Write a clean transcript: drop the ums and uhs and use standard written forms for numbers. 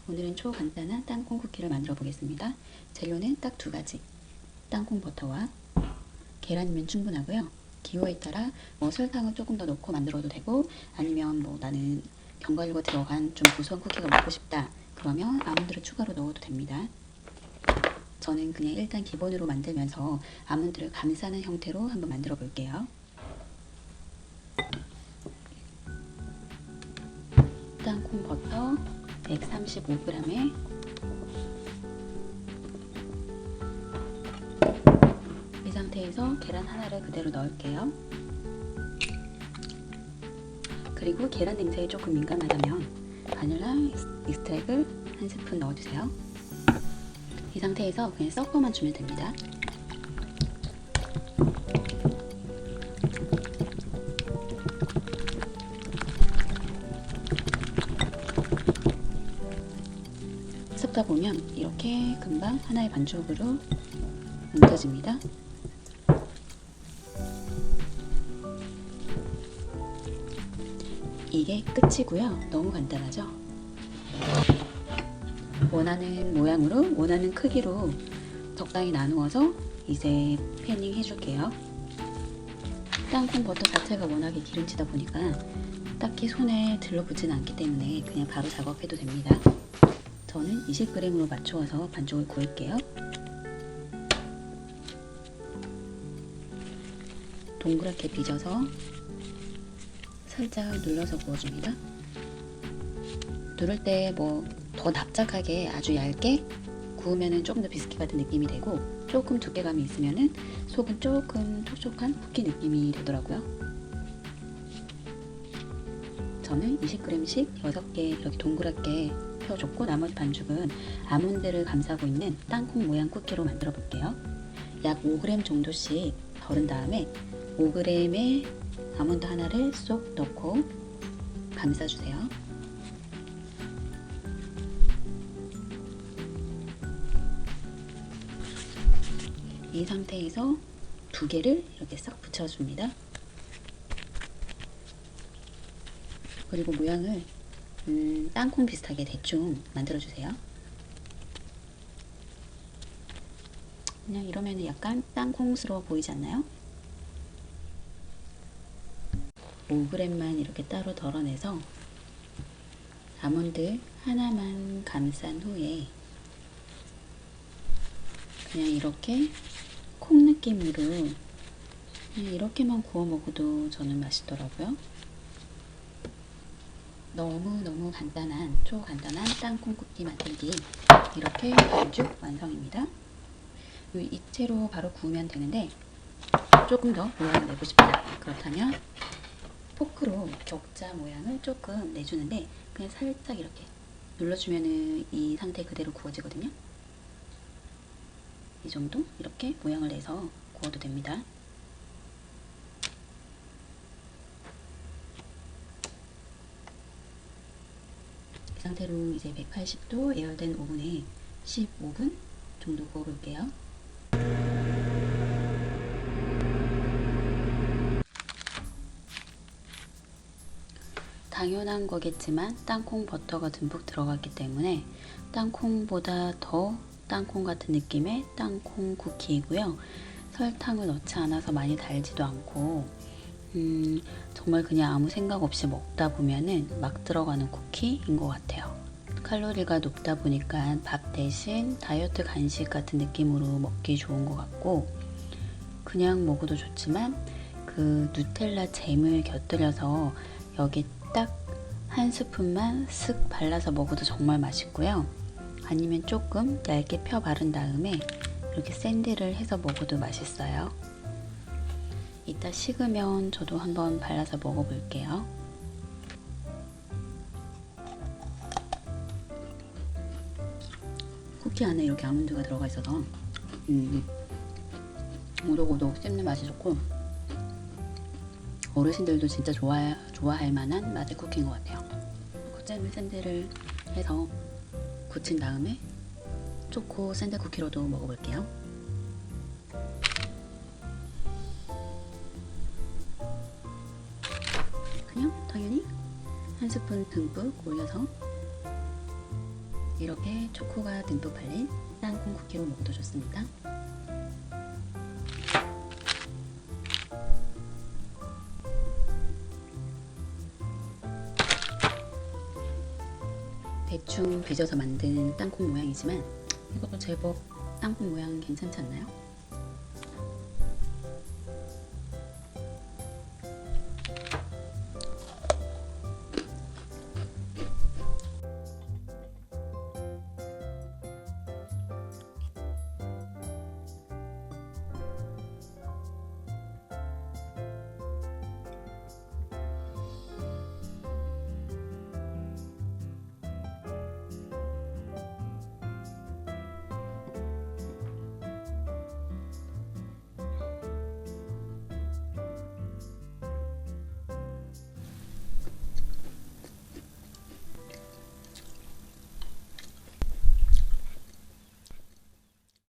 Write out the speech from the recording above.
오늘은 초간단한 땅콩 쿠키를 만들어 보겠습니다. 재료는 딱 두 가지. 땅콩 버터와 계란이면 충분하고요. 기호에 따라 설탕을 조금 더 넣고 만들어도 되고, 아니면 나는 견과류가 들어간 좀 고소한 쿠키가 먹고 싶다, 그러면 아몬드를 추가로 넣어도 됩니다. 저는 그냥 일단 기본으로 만들면서 아몬드를 감싸는 형태로 한번 만들어 볼게요. 땅콩 버터 135g에 이 상태에서 계란 하나를 그대로 넣을게요. 그리고 계란 냄새에 조금 민감하다면 바닐라 익스트랙을 한 스푼 넣어주세요. 이 상태에서 그냥 섞어만 주면 됩니다. 섞다 보면 이렇게 금방 하나의 반죽으로 뭉쳐집니다. 이게 끝이고요. 너무 간단하죠? 원하는 모양으로, 원하는 크기로 적당히 나누어서 이제 패닝 해줄게요. 땅콩 버터 자체가 워낙에 기름지다 보니까 딱히 손에 들러붙지는 않기 때문에 그냥 바로 작업해도 됩니다. 저는 20g으로 맞추어서 반죽을 구울게요. 동그랗게 빚어서 살짝 눌러서 구워줍니다. 누를 때 더 납작하게 아주 얇게 구우면은 조금 더 비스킷 같은 느낌이 되고, 조금 두께감이 있으면은 속은 조금 촉촉한 쿠키 느낌이 되더라고요. 저는 20g씩 6개 이렇게 동그랗게 펴줬고, 나머지 반죽은 아몬드를 감싸고 있는 땅콩 모양 쿠키로 만들어 볼게요. 약 5g 정도씩 덜은 다음에 5g의 아몬드 하나를 쏙 넣고 감싸주세요. 이 상태에서 두 개를 이렇게 싹 붙여줍니다. 그리고 모양을 땅콩 비슷하게 대충 만들어주세요. 그냥 이러면 약간 땅콩스러워 보이지 않나요? 5g만 이렇게 따로 덜어내서 아몬드 하나만 감싼 후에 그냥 이렇게 콩 느낌으로 그냥 이렇게만 구워 먹어도 저는 맛있더라고요. 너무너무 간단한, 초간단한 땅콩 쿠키 만들기, 이렇게 반죽 완성입니다. 이 채로 바로 구우면 되는데, 조금 더 모양을 내고 싶다, 그렇다면 포크로 격자 모양을 조금 내주는데, 그냥 살짝 이렇게 눌러주면은 이 상태 그대로 구워지거든요. 이 정도 이렇게 모양을 내서 구워도 됩니다. 이 상태로 이제 180도 에어된 오븐에 15분 정도 구워볼게요. 당연한 거겠지만 땅콩 버터가 듬뿍 들어갔기 때문에 땅콩보다 더 땅콩 같은 느낌의 땅콩 쿠키이고요. 설탕을 넣지 않아서 많이 달지도 않고, 정말 그냥 아무 생각 없이 먹다 보면은 막 들어가는 쿠키인 것 같아요. 칼로리가 높다 보니까 밥 대신 다이어트 간식 같은 느낌으로 먹기 좋은 것 같고, 그냥 먹어도 좋지만 그 누텔라 잼을 곁들여서 여기 딱 한 스푼만 쓱 발라서 먹어도 정말 맛있고요. 아니면 조금 얇게 펴 바른 다음에 이렇게 샌드를 해서 먹어도 맛있어요. 이따 식으면 저도 한번 발라서 먹어볼게요. 쿠키 안에 이렇게 아몬드가 들어가 있어서 오독오독 씹는 맛이 좋고, 어르신들도 진짜 좋아할 만한 맛의 쿠키인 것 같아요. 잼을 샌드를 해서 굳힌 다음에 초코 샌드 쿠키로도 먹어볼게요. 그냥 당연히 한 스푼 듬뿍 올려서 이렇게 초코가 듬뿍 발린 땅콩 쿠키로 먹어도 좋습니다. 대충 빚어서 만든 땅콩 모양이지만 이것도 제법 땅콩 모양 괜찮지 않나요?